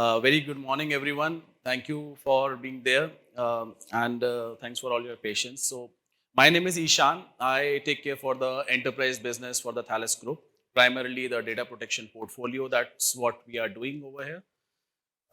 Very good morning, everyone. Thank you for being there, and thanks for all your patience. So, my name is Eeshan. I take care for the enterprise business for the Thales Group, primarily the data protection portfolio. That's what we are doing over here.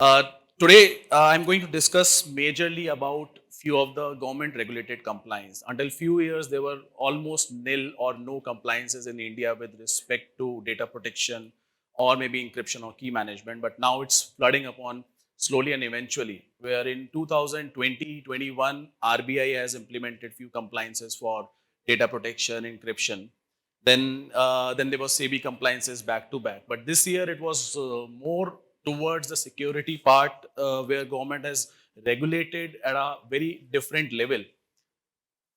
Uh, Today, I'm going to discuss majorly about few of the government regulated compliance. Until few years, there were almost nil or no compliances in India with respect to data protection or maybe encryption or key management. But now it's flooding upon slowly and eventually, where in 2020-21, RBI has implemented few compliances for data protection, encryption. Then there was SEBI compliances back to back. But this year it was more towards the security part, where government has regulated at a very different level.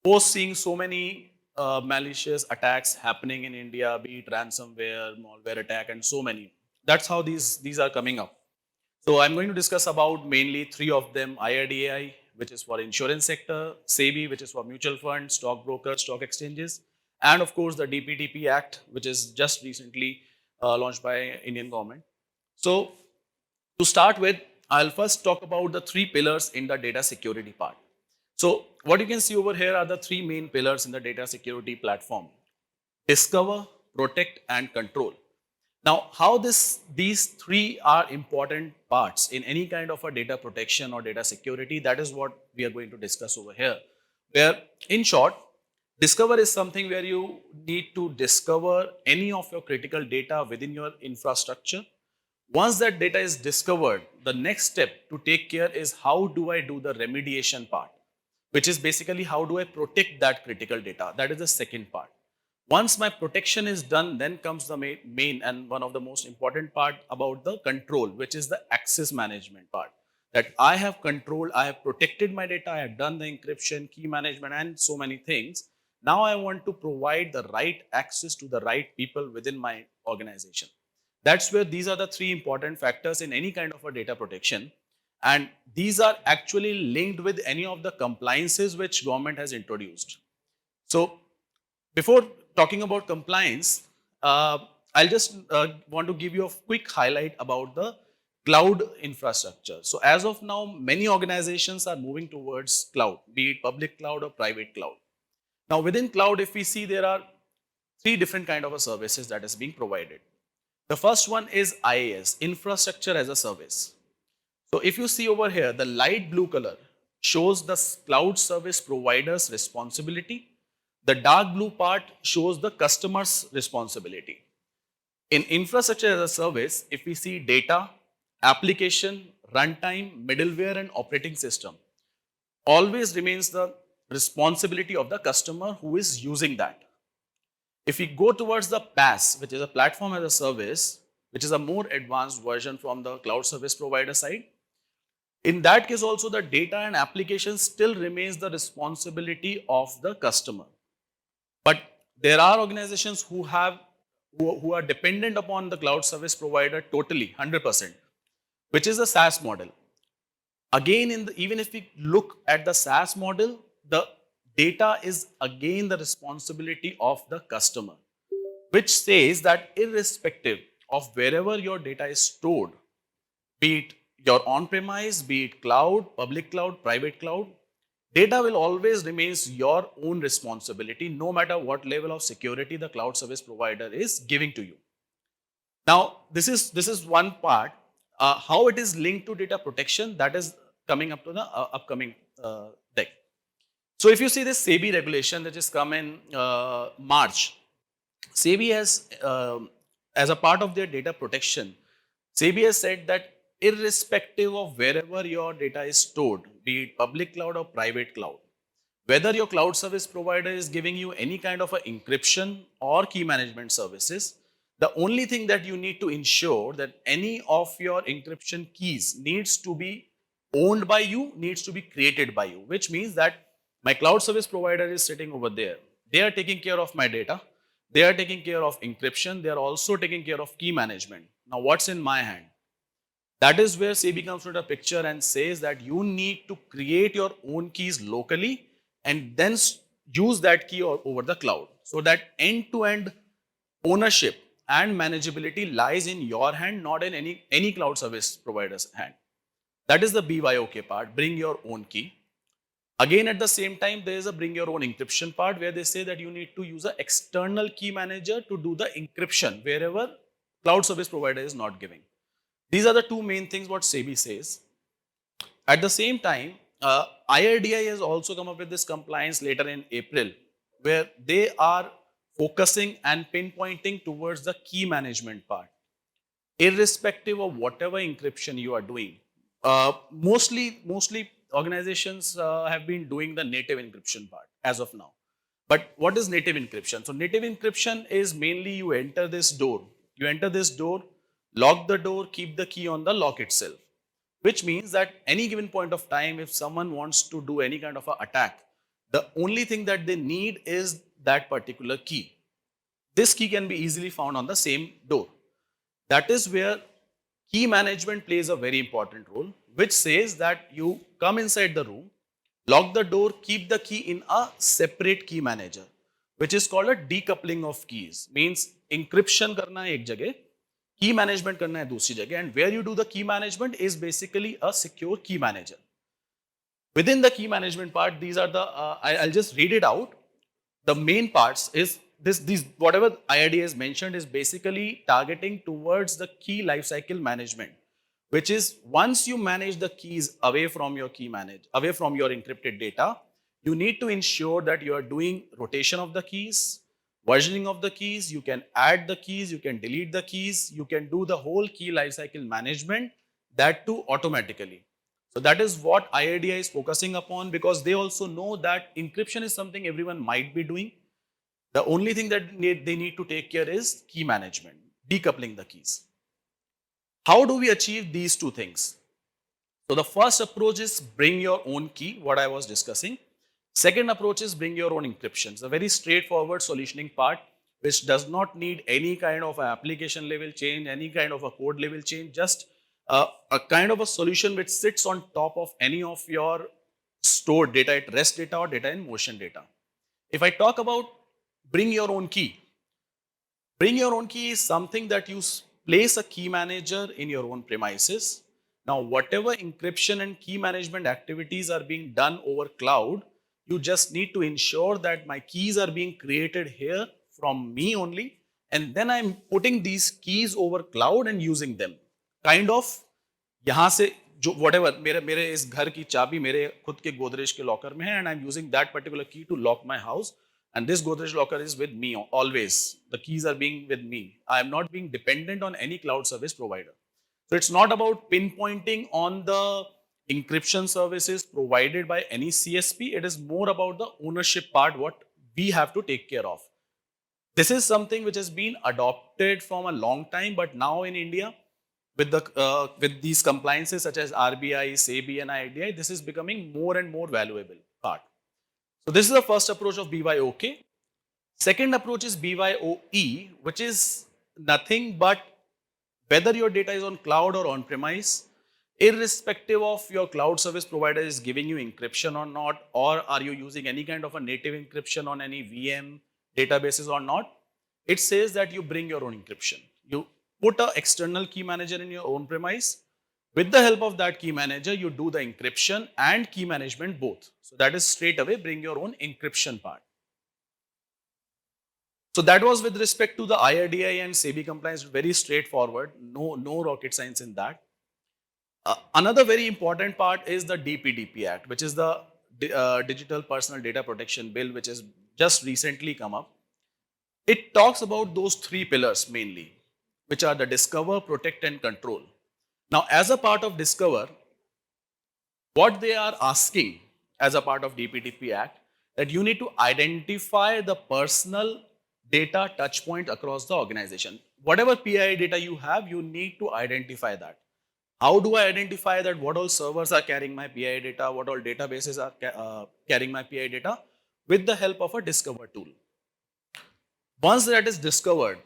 Post seeing so many malicious attacks happening in India, be it ransomware, malware attack, and so many. That's how these are coming up. So I'm going to discuss about mainly three of them: IRDAI, which is for insurance sector; SEBI, which is for mutual funds, stock brokers, stock exchanges; and of course the DPDP Act, which is just recently launched by Indian government. So to start with, I'll first talk about the three pillars in the data security part. So what you can see over here are the three main pillars in the data security platform: discover, protect, and control. Now, how these three are important parts in any kind of a data protection or data security, that is what we are going to discuss over here. Where, in short, discover is something where you need to discover any of your critical data within your infrastructure. Once that data is discovered, the next step to take care is how do I do the remediation part, which is basically how do I protect that critical data. That is the second part. Once my protection is done, then comes the main and one of the most important part about the control, which is the access management part. That I have controlled, I have protected my data, I have done the encryption, key management, and so many things. Now I want to provide the right access to the right people within my organization. That's where these are the three important factors in any kind of a data protection. And these are actually linked with any of the compliances which government has introduced. So before talking about compliance, I'll just want to give you a quick highlight about the cloud infrastructure. So as of now, many organizations are moving towards cloud, be it public cloud or private cloud. Now within cloud, if we see, there are three different kind of services that is being provided. The first one is IaaS, infrastructure as a service. So if you see over here, the light blue color shows the cloud service provider's responsibility. The dark blue part shows the customer's responsibility. In infrastructure as a service, if we see data, application, runtime, middleware, and operating system, always remains the responsibility of the customer who is using that. If we go towards the PaaS, which is a platform as a service, which is a more advanced version from the cloud service provider side, in that case also the data and application still remains the responsibility of the customer. But there are organizations who are dependent upon the cloud service provider totally, 100%, which is a SaaS model. Again, even if we look at the SaaS model, the data is again the responsibility of the customer, which says that irrespective of wherever your data is stored, be it your on-premise, be it cloud, public cloud, private cloud, data will always remains your own responsibility, no matter what level of security the cloud service provider is giving to you. Now, this is one part. How it is linked to data protection, that is coming up to the upcoming deck. So if you see this SEBI regulation that has come in March, SEBI has, as a part of their data protection, SEBI has said that irrespective of wherever your data is stored, be it public cloud or private cloud, whether your cloud service provider is giving you any kind of a encryption or key management services, the only thing that you need to ensure that any of your encryption keys needs to be owned by you, needs to be created by you, which means that my cloud service provider is sitting over there. They are taking care of my data. They are taking care of encryption. They are also taking care of key management. Now, what's in my hand? That is where SEBI comes into the picture and says that you need to create your own keys locally and then use that key over the cloud. So that end-to-end ownership and manageability lies in your hand, not in any cloud service provider's hand. That is the BYOK part, bring your own key. Again, at the same time, there is a bring your own encryption part where they say that you need to use an external key manager to do the encryption wherever cloud service provider is not giving. These are the two main things what SEBI says. At the same time, IRDAI has also come up with this compliance later in April, where they are focusing and pinpointing towards the key management part. Irrespective of whatever encryption you are doing, mostly organizations have been doing the native encryption part as of now. But what is native encryption? So native encryption is mainly you enter this door, lock the door, keep the key on the lock itself. Which means that any given point of time, if someone wants to do any kind of an attack, the only thing that they need is that particular key. This key can be easily found on the same door. That is where key management plays a very important role, which says that you come inside the room, lock the door, keep the key in a separate key manager, which is called a decoupling of keys. Means encryption karna hai ek jagah, key management karna hai dusri jagah, and where you do the key management is basically a secure key manager. Within the key management part, these are the, I'll just read it out. The main parts is these whatever IRDAI has mentioned is basically targeting towards the key lifecycle management, which is once you manage the keys away from your away from your encrypted data, you need to ensure that you are doing rotation of the keys, versioning of the keys, you can add the keys, you can delete the keys, you can do the whole key lifecycle management, that too automatically. So that is what IRDAI is focusing upon, because they also know that encryption is something everyone might be doing. The only thing that they need to take care is key management, decoupling the keys. How do we achieve these two things? So the first approach is bring your own key, what I was discussing. Second approach is bring your own encryption. It's a very straightforward solutioning part, which does not need any kind of application level change, any kind of a code level change, just a kind of a solution which sits on top of any of your stored data, at rest data or data in motion data. If I talk about bring your own key is something that you place a key manager in your own premises. Now, whatever encryption and key management activities are being done over cloud, you just need to ensure that my keys are being created here from me only, and then I'm putting these keys over cloud and using them. Kind of, यहाँ से जो whatever मेरे इस घर की चाबी मेरे खुद के गोदरेज के लॉकर में है, and I'm using that particular key to lock my house, and this Godrej locker is with me always. The keys are being with me. I am not being dependent on any cloud service provider. So it's not about pinpointing on the encryption services provided by any CSP. It is more about the ownership part, what we have to take care of. This is something which has been adopted from a long time, but now in India, with these compliances such as RBI, SEBI and IRDAI, this is becoming more and more valuable part. So this is the first approach of BYOK. Second approach is BYOE, which is nothing but whether your data is on cloud or on premise, irrespective of your cloud service provider is giving you encryption or not, or are you using any kind of a native encryption on any VM databases or not, it says that you bring your own encryption. You put an external key manager in your own premise. With the help of that key manager, you do the encryption and key management both. So that is straight away bring your own encryption part. So that was with respect to the IRDAI and SEBI compliance, very straightforward, no rocket science in that. Another very important part is the DPDP Act, which is the Digital Personal Data Protection Bill, which has just recently come up. It talks about those three pillars mainly, which are the discover, protect and control. Now, as a part of discover, what they are asking as a part of DPDP Act, that you need to identify the personal data touch point across the organization. Whatever PII data you have, you need to identify that. How do I identify that? What all servers are carrying my PII data? What all databases are carrying my PII data? With the help of a discover tool. Once that is discovered,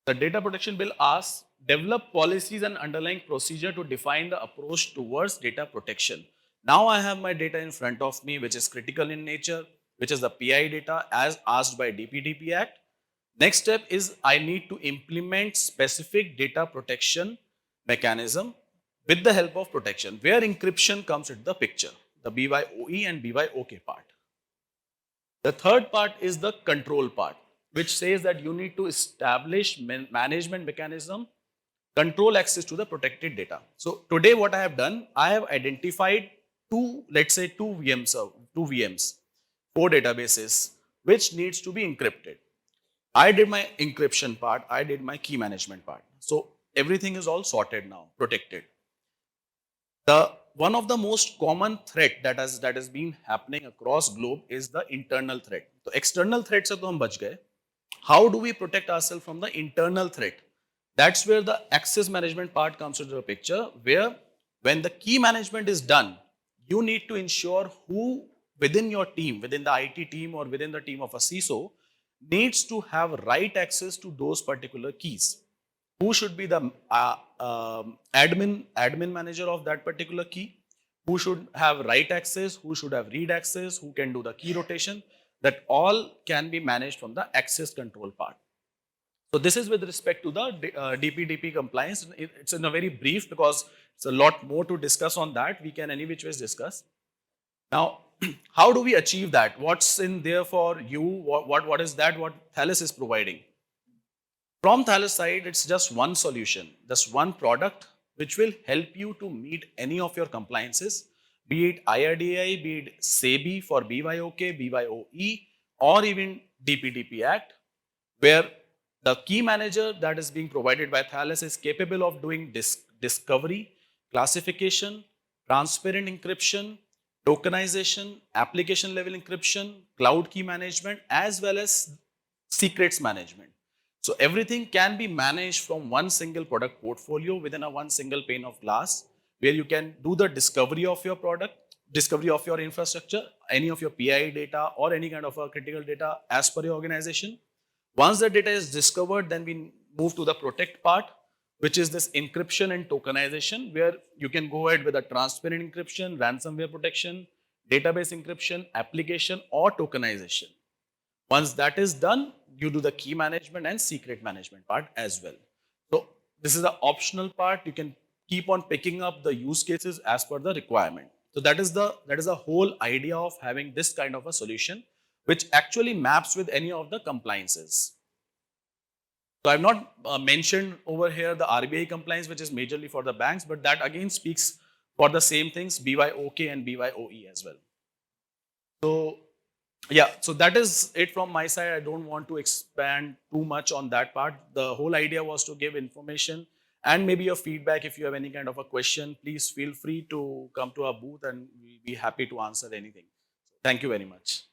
the Data Protection Bill asks, develop policies and underlying procedure to define the approach towards data protection. Now I have my data in front of me, which is critical in nature, which is the PII data as asked by DPDP Act. Next step is I need to implement specific data protection mechanism with the help of protection, where encryption comes into the picture, the BYOE and BYOK part. The third part is the control part, which says that you need to establish management mechanism, control access to the protected data. So today what I have done, I have identified let's say two VMs, four databases, which needs to be encrypted. I did my encryption part, I did my key management part. So everything is all sorted now, protected. The one of the most common threat that has been happening across globe is the internal threat. So external threats से तो हम बच गए. How do we protect ourselves from the internal threat? That's where the access management part comes into the picture, where when the key management is done, you need to ensure who within your team, within the IT team or within the team of a CISO, needs to have right access to those particular keys. Who should be the admin manager of that particular key? Who should have write access? Who should have read access? Who can do the key rotation? That all can be managed from the access control part. So this is with respect to the DPDP compliance. It's in a very brief because it's a lot more to discuss on that. We can any which ways discuss. Now, how do we achieve that? What's in there for you? What is that? What Thales is providing? From Thales side, it's just one solution, just one product which will help you to meet any of your compliances, be it IRDAI, be it SEBI for BYOK, BYOE, or even DPDP Act, where the key manager that is being provided by Thales is capable of doing discovery, classification, transparent encryption, tokenization, application level encryption, cloud key management, as well as secrets management. So everything can be managed from one single product portfolio within a one single pane of glass, where you can do the discovery of your product, discovery of your infrastructure, any of your PII data or any kind of a critical data as per your organization. Once the data is discovered, then we move to the protect part, which is this encryption and tokenization, where you can go ahead with a transparent encryption, ransomware protection, database encryption, application, or tokenization. Once that is done, you do the key management and secret management part as well. So this is the optional part. You can keep on picking up the use cases as per the requirement. So that is the whole idea of having this kind of a solution, which actually maps with any of the compliances. So I've not mentioned over here the RBI compliance, which is majorly for the banks, but that again speaks for the same things, BYOK and BYOE as well. So yeah, so that is it from my side. I don't want to expand too much on that part. The whole idea was to give information and maybe your feedback. If you have any kind of a question, please feel free to come to our booth and we'll be happy to answer anything. Thank you very much.